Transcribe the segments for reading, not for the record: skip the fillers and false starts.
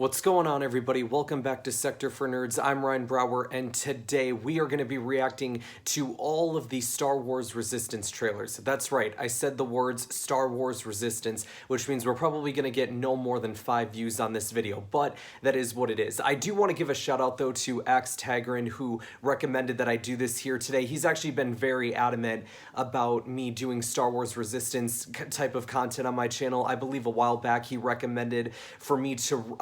What's going on, everybody? Welcome back to Sector for Nerds. I'm Ryan Brower, and today we are going to be reacting to all of the Star Wars Resistance trailers. That's right, I said the words Star Wars Resistance, which means we're probably going to get no more than 5 views on this video, but that is what it is. I do want to give a shout out, though, to Axe Tagrin, who recommended that I do this here today. He's actually been very adamant about me doing Star Wars Resistance type of content on my channel. I believe a while back he recommended for me to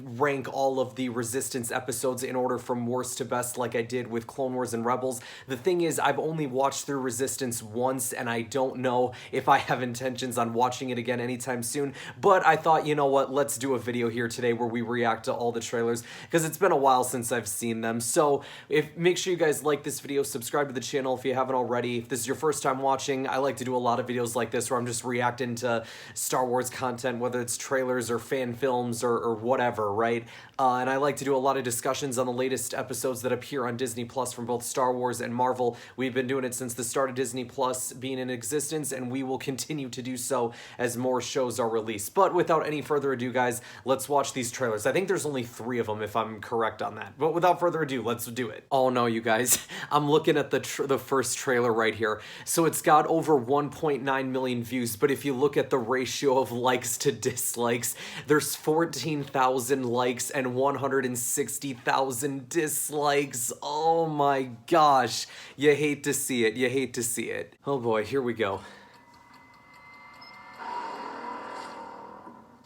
rank all of the Resistance episodes in order from worst to best, like I did with Clone Wars and Rebels. The thing is, I've only watched through Resistance once, and I don't know if I have intentions on watching it again anytime soon, but I thought, you know what, let's do a video here today where we react to all the trailers, because it's been a while since I've seen them. So make sure you guys like this video, subscribe to the channel if you haven't already. If this is your first time watching, I like to do a lot of videos like this where I'm just reacting to Star Wars content, whether it's trailers or fan films or whatever, right? And I like to do a lot of discussions on the latest episodes that appear on Disney Plus from both Star Wars and Marvel. We've been doing it since the start of Disney Plus being in existence, and we will continue to do so as more shows are released. But without any further ado, guys, let's watch these trailers. I think there's only 3 of them, if I'm correct on that. But without further ado, let's do it. Oh no, you guys, I'm looking at the first trailer right here. So it's got over 1.9 million views, but if you look at the ratio of likes to dislikes, there's 14,000 likes and 160,000 dislikes. Oh my gosh. You hate to see it. You hate to see it. Oh boy, here we go.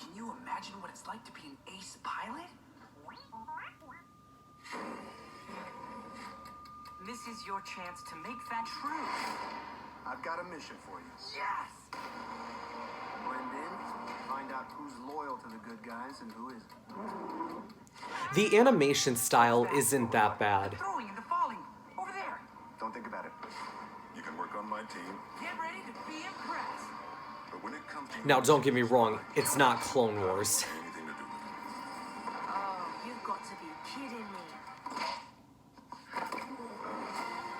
Can you imagine what it's like to be an ace pilot? This is your chance to make that true. I've got a mission for you. Yes! Blend in, find out who's loyal to the good guys and who isn't. The animation style isn't that bad. Throwing and the falling. Over there. Don't think about it. You can work on my team, Get ready to be impressed. but when it comes to Now, don't get me wrong, it's not Clone Wars. anything to do with it. Oh, you've got to be kidding me.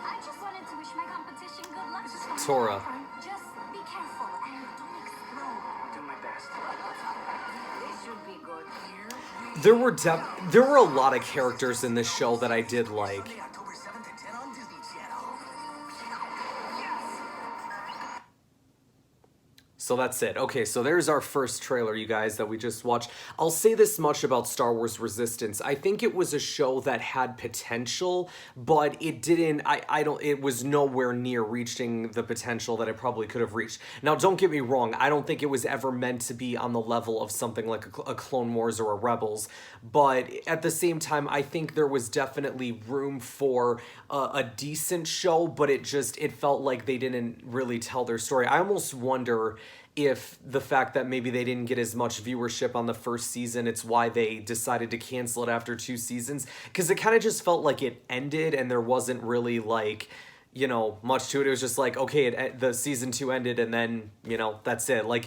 I just wanted to wish my competition good luck. This is fine. Tora. Just be careful and don't explode. Do my best. This should be good. There were a lot of characters in this show that I did like. Sunday, October 7th at 10 on Disney Channel. So that's it. Okay, so there's our first trailer, you guys, that we just watched. I'll say this much about Star Wars Resistance. I think it was a show that had potential, but it didn't, it was nowhere near reaching the potential that it probably could have reached. Now, don't get me wrong, I don't think it was ever meant to be on the level of something like a Clone Wars or a Rebels, but at the same time, I think there was definitely room for a decent show, but it felt like they didn't really tell their story. I almost wonder if the fact that maybe they didn't get as much viewership on the first season, it's why they decided to cancel it after 2 seasons, because it kind of just felt like it ended and there wasn't really, like, you know, much to it. It was just like, okay, the season 2 ended and then, you know, that's it. Like,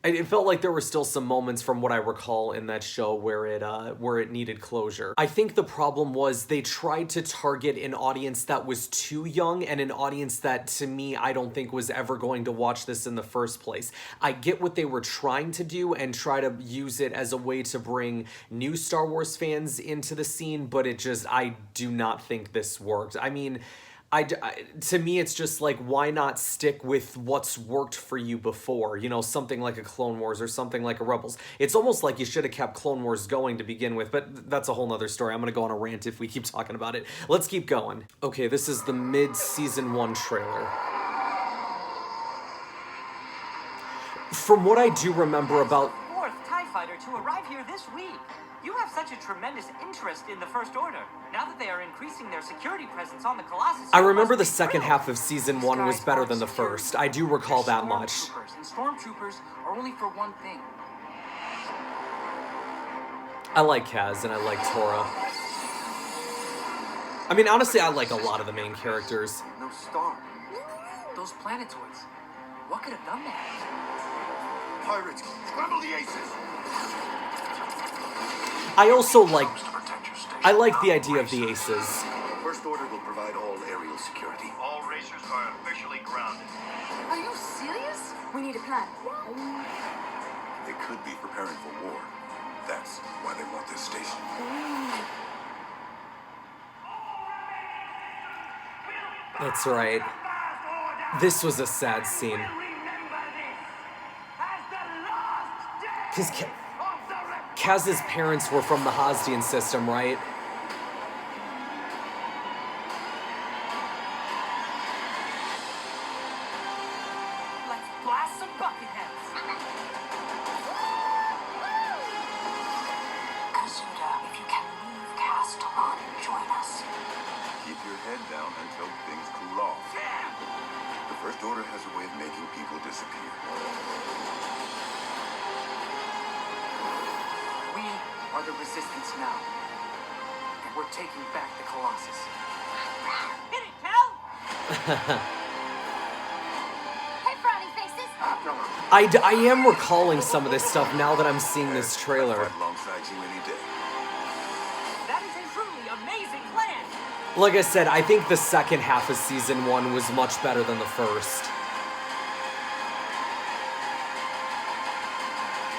it felt like there were still some moments from what I recall in that show where it needed closure. I think the problem was they tried to target an audience that was too young and an audience that, to me, I don't think was ever going to watch this in the first place. I get what they were trying to do and try to use it as a way to bring new Star Wars fans into the scene, but I do not think this worked. I mean, to me, it's just like, why not stick with what's worked for you before? You know, something like a Clone Wars or something like a Rebels. It's almost like you should have kept Clone Wars going to begin with, but that's a whole nother story. I'm going to go on a rant if we keep talking about it. Let's keep going. Okay, this is the mid-season 1 trailer. From what I do remember about... Fourth TIE fighter to arrive here this week. You have such a tremendous interest in the First Order. Now that they are increasing their security presence on the Colossus... I remember the second half of season 1 was better than the first. I do recall that much. And stormtroopers are only for one thing. I like Kaz and I like Tora. I mean, honestly, I like a lot of the main characters. No star. Those planetoids. What could have done that? Pirates, scramble the aces! I also like the idea of the aces. First Order will provide all aerial security. All racers are officially grounded. Are you serious? We need a plan. They could be preparing for war. That's why they want this station. That's right. This was a sad scene. Because Kaz's parents were from the Hosdian system, right? Let's blast some bucket heads. Kazuda, if you can leave Castellon, join us. Keep your head down until things cool off. The First Order has a way of making people disappear. We are the Resistance now. And we're taking back the Colossus. Hit it, Cal! Hey, frowny faces! I am recalling some of this stuff now that I'm seeing this trailer. Fight alongside you any day. That is a truly amazing plan! Like I said, I think the second half of season 1 was much better than the first.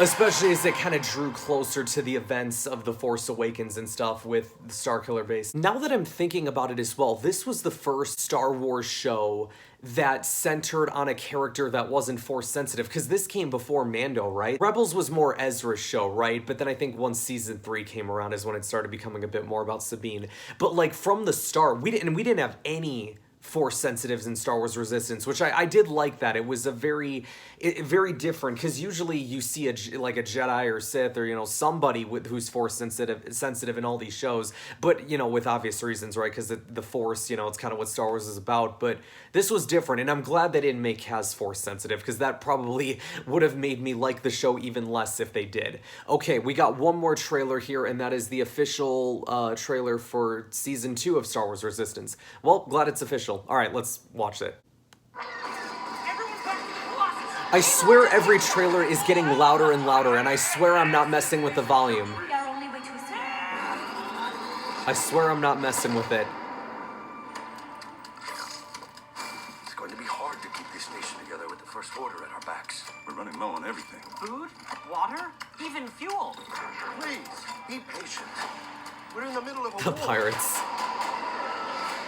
Especially as it kind of drew closer to the events of The Force Awakens and stuff with the Starkiller base. Now that I'm thinking about it as well, this was the first Star Wars show that centered on a character that wasn't Force sensitive, because this came before Mando, right? Rebels was more Ezra's show, right? But then I think once season 3 came around is when it started becoming a bit more about Sabine. But like from the start, we didn't have any Force sensitives in Star Wars Resistance, which I did like that. It was a very different, because usually you see like a Jedi or Sith or, you know, somebody who's Force sensitive in all these shows, but, you know, with obvious reasons, right? Because the Force, you know, it's kind of what Star Wars is about, but this was different, and I'm glad they didn't make Kaz Force sensitive, because that probably would have made me like the show even less if they did. Okay, we got one more trailer here, and that is the official trailer for Season 2 of Star Wars Resistance. Well, glad it's official. All right, let's watch it. Everyone back to the Colossus! I swear every trailer is getting louder and louder, and I swear I'm not messing with the volume. Our only way to escape. I swear I'm not messing with it. It's going to be hard to keep this nation together with the First Order at our backs. We're running low on everything. Food, water, even fuel. Please, be patient. We're in the middle of a The war. pirates.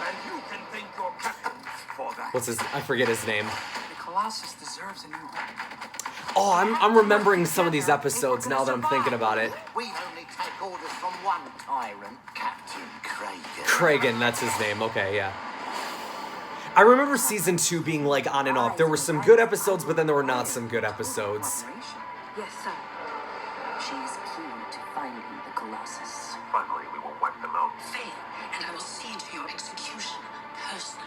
And you can thank your captains for that. What's his... I forget his name. The Colossus deserves a new home. Oh, I'm remembering some of these episodes now that I'm thinking about it. We only take orders from one tyrant, Captain Kragan. Kragan, that's his name. Okay, yeah. I remember season 2 being like on and off. There were some good episodes, but then there were not some good episodes. Yes, sir. She's key to finding the Colossus. Finally, we will wipe them out. Fail, and I will see to your execution personally.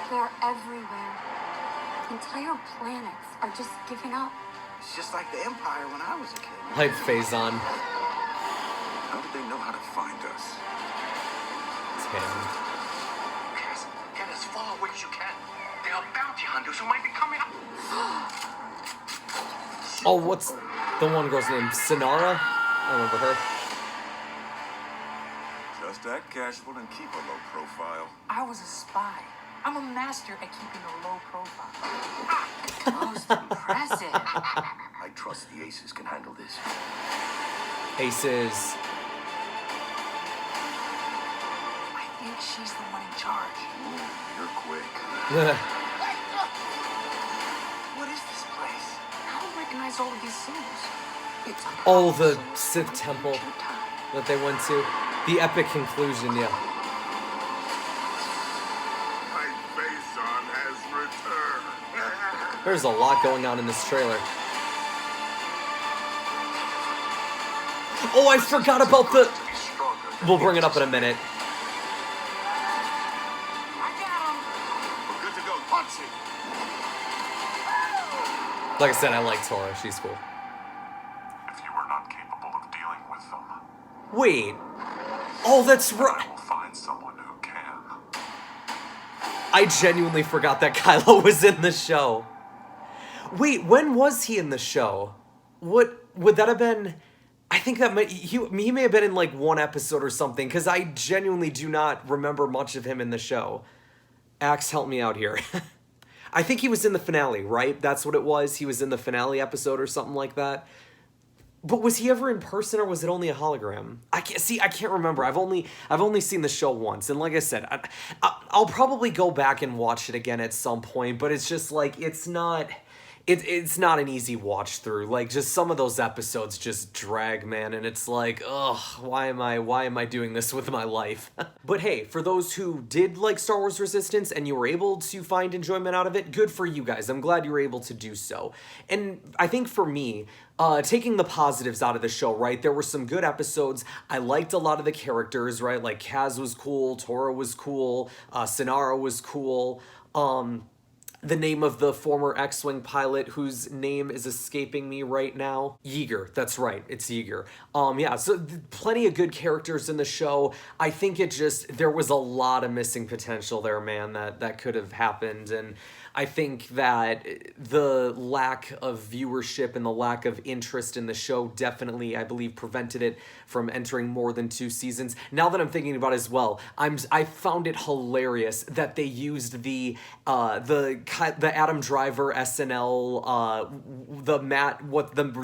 They're everywhere. Entire planets are just giving up. It's just like the Empire when I was a kid. Hype phase on. How did they know how to find us? It's him. Cass, get as far away as you can. There are bounty hunters who might be coming up. Oh, what's the one girl's name? Sinara? I remember her. Just act casual and keep a low profile. I was a spy. I'm a master at keeping a low profile. Most impressive. I trust the Aces can handle this. Aces. I think she's the one in charge. Ooh, you're quick. What is this place? I don't recognize all of these symbols. It's a Oh, the absolute Sith temple ancient time. that they went to. The epic conclusion, yeah. My Faison has returned. There's a lot going on in this trailer. Oh, I forgot about the... To be stronger than We'll bring it up in a minute. I got him. We're good to go. Punch it. Like I said, I like Tora. She's cool. if you are not capable of dealing with them, Wait. Oh, that's right. I will find someone who can. I genuinely forgot that Kylo was in the show. Wait, when was he in the show? What would that have been? I think that he may have been in like one episode or something, because I genuinely do not remember much of him in the show. Axe, help me out here. I think he was in the finale, right? That's what it was. He was in the finale episode or something like that. But was he ever in person or was it only a hologram? I can't remember. I've only seen the show once, and like I said, I'll probably go back and watch it again at some point. But it's just like it's not an easy watch through. Like, just some of those episodes just drag, man, and it's like, ugh, why am I doing this with my life? But hey, for those who did like Star Wars Resistance and you were able to find enjoyment out of it, good for you guys. I'm glad you were able to do so. And I think for me, taking the positives out of the show, right? There were some good episodes. I liked a lot of the characters, right? Like Kaz was cool, Tora was cool, Sinara was cool. The name of the former X-Wing pilot whose name is escaping me right now. Yeager, that's right, it's Yeager. Yeah, so plenty of good characters in the show. I think there was a lot of missing potential there, man, that could have happened, and I think that the lack of viewership and the lack of interest in the show definitely, I believe, prevented it from entering more than 2 seasons. Now that I'm thinking about it as well, I found it hilarious that they used the Adam Driver SNL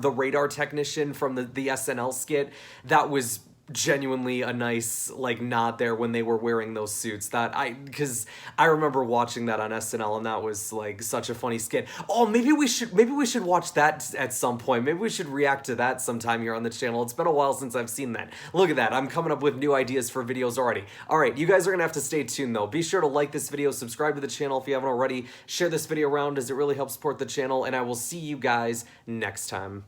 the radar technician from the SNL skit. That was genuinely a nice like nod there when they were wearing those suits. Because I remember watching that on SNL and that was like such a funny skit. Oh, maybe we should watch that at some point. Maybe we should react to that sometime here on the channel. It's been a while since I've seen that. Look at that, I'm coming up with new ideas for videos already. Alright, you guys are gonna have to stay tuned though. Be sure to like this video, subscribe to the channel if you haven't already, share this video around as it really helps support the channel, and I will see you guys next time.